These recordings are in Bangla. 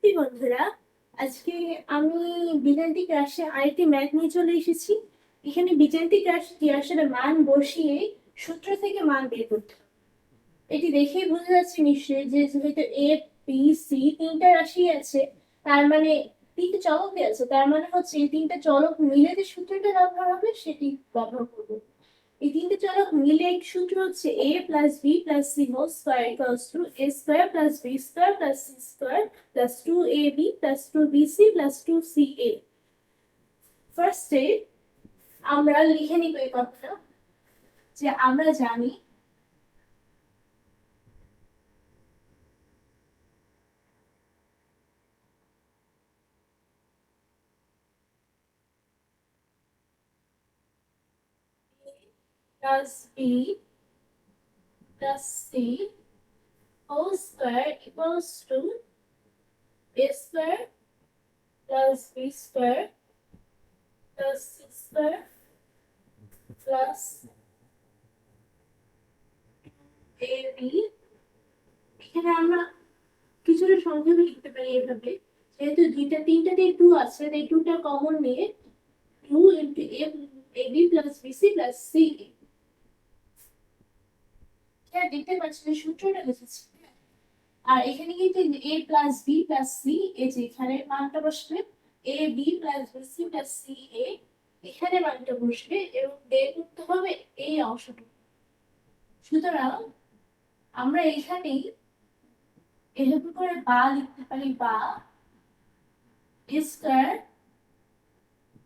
শিক্ষার্থী বন্ধুরা, আজকে আমি বীজগাণিতিক রাশি আরেকটি ম্যাথ নিয়ে চলে এসেছি। এখানে বীজগাণিতিক রাশিটি আসলে মান বসিয়ে সূত্র থেকে মান বের করতে হবে। এটি দেখেই বোঝা যাচ্ছে নিশ্চয়ই যে যেহেতু এ বি সি তিনটা রাশি আছে, তার মানে তিনটে চলক আছে, তার মানে হচ্ছে এই তিনটা চলক মিলে যে সূত্রটা ব্যবহার হবে সেটি ব্যবহার করবো। এই তিনটে চলক মিলে এক সূত্র হচ্ছে a plus B plus C whole square equals to a square plus B square plus C square plus 2ab plus 2bc plus 2ca। ফার্স্টে আমরা লিখে নিব এই কথাটা যে আমরা জানি plus B plus C whole square equals to a square plus B square plus C square plus ab। এখানে আমরা কিছুটা সংক্ষেপে লিখতে পারি এভাবে, যেহেতু তিনটা দিয়ে 2 আছে, তাই 2টা কমন নিয়ে 2 into ab plus bc plus ca। এটা দেখতে পাচ্ছি যে সূত্রটা লিখেছি। আর এখানে কিন্তু a plus b plus c, এই যে এখানে মানটা বসবে ab plus bc plus ca, এখানে মানটা বসবে এবং বের করতে হবে এই অংশটুকু। সুতরাং আমরা এখানেই এভাবে করে বা লিখতে পারি, বা a square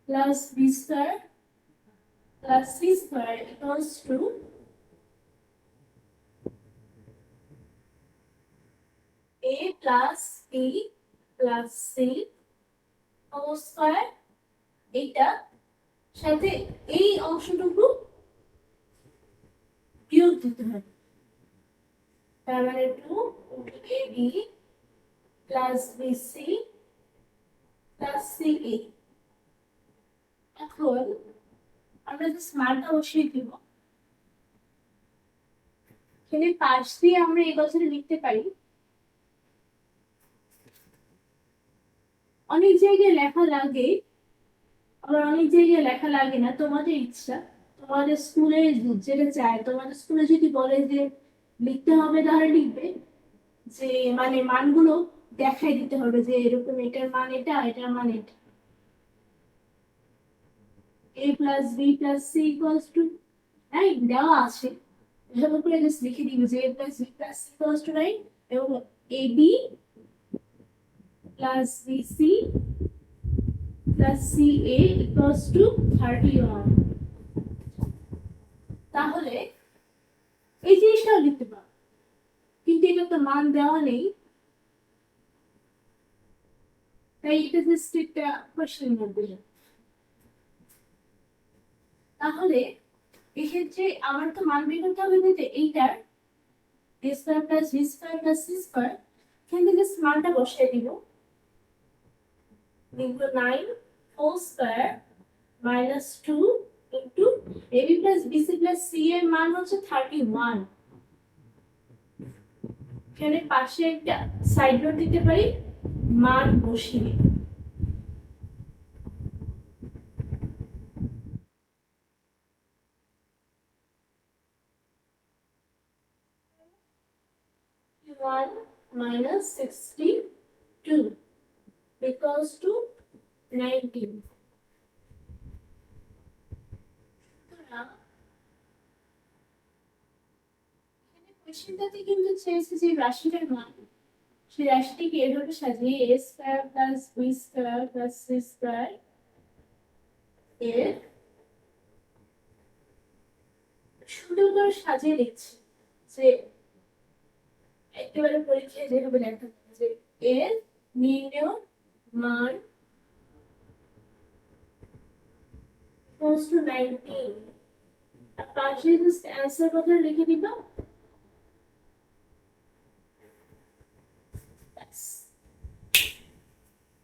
plus B square plus C square equals to a plus B plus C whole square. এটা সাথে এই অংশটুকু বিয়োগ দিতে হবে, তার মানে 2 into ab plus bc plus ca। এখন আমরা জাস্ট মানটা বসিয়ে দিব। এখানে পাশ দিয়ে আমরা এই কথাটা লিখতে পারি। অনেক জায়গায় লেখা লাগে, আবার অনেক জায়গায় লেখা লাগে না, তোমাদের ইচ্ছা। তোমাদের স্কুলে যেটা চায়, তোমাদের স্কুলে যদি বলে যে লিখতে হবে তাহলে লিখবে, যে মানে মানগুলো দেখাই দিতে হবে যে এরকম এটার মান এটা, এটার মান এটা। a plus B plus C equals to 9 দেওয়া আছে, এভাবে করে জাস্ট লিখে দিবে যে a plus B plus C equals to 9 এবং ab plus bc plus ca equals to 31। তাহলে এই জিনিসটাও লিখতে পারো, কিন্তু এটা তো মান দেওয়া নেই, তাই এটা জাস্ট একটা কোশ্চেন মধ্যে। তাহলে এক্ষেত্রে আমার তো মান বের করতে হবে যে এইটার a square plus B square plus C square, এখানে জাস্ট মানটা বসিয়ে দিব। লিখবো 9 whole square minus 2 into ab plus bc plus c এর মান হচ্ছে 31। এখানে পাশে একটা সাইড নোট দিতে পারি, মান বসিয়ে। One minus 62 equals to 19. কোশ্চেনটাতে কিন্তু চেয়েছে যে রাশিটার মান, সেই রাশিটিকে এভাবে সাজিয়ে a square plus B square plus C square এর সুন্দর করে সাজিয়ে লিখছি, যে একেবারে পরীক্ষায় যেভাবে লেখা যে এর নির্ণয় মান equals to 19। আর পাশে জাস্ট অ্যান্সার কথা লিখে দিবা।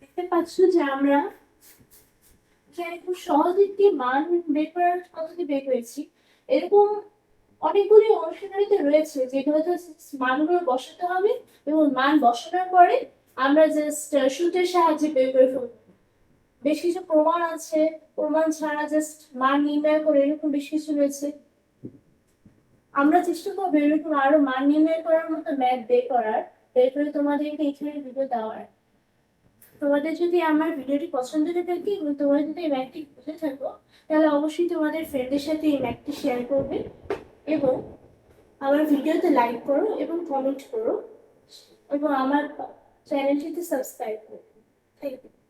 দেখতে পাচ্ছ যে আমরা খুব সহজে একটি মান বের করার পদ্ধতি বের করেছি। এরকম অনেকগুলি অনুশীলনীতে রয়েছে যেগুলোতে মানগুলো বসাতে হবে এবং মান বসানোর পরে আমরা জাস্ট সূত্রের সাহায্যে বের করে ফেলবো। বেশ কিছু প্রমাণ আছে, প্রমাণ ছাড়া জাস্ট মান নির্ণয় করে এরকম বেশ কিছু রয়েছে। আমরা চেষ্টা করবো এরকম আরো মান নির্ণয় করার মতো ম্যাথ বের করে তোমাদেরকে এখানে ভিডিও দেওয়ার। তোমাদের যদি আমার ভিডিওটি পছন্দ হয়ে থাকে এবং তোমরা যদি এই ম্যাথটি বুঝে থাকো, তাহলে অবশ্যই তোমাদের ফ্রেন্ডের সাথে এই ম্যাথটি শেয়ার করবে এবং আমার ভিডিওতে লাইক করো এবং কমেন্ট করো এবং আমার চ্যানেলটিতে সাবস্ক্রাইব করো। Thank you.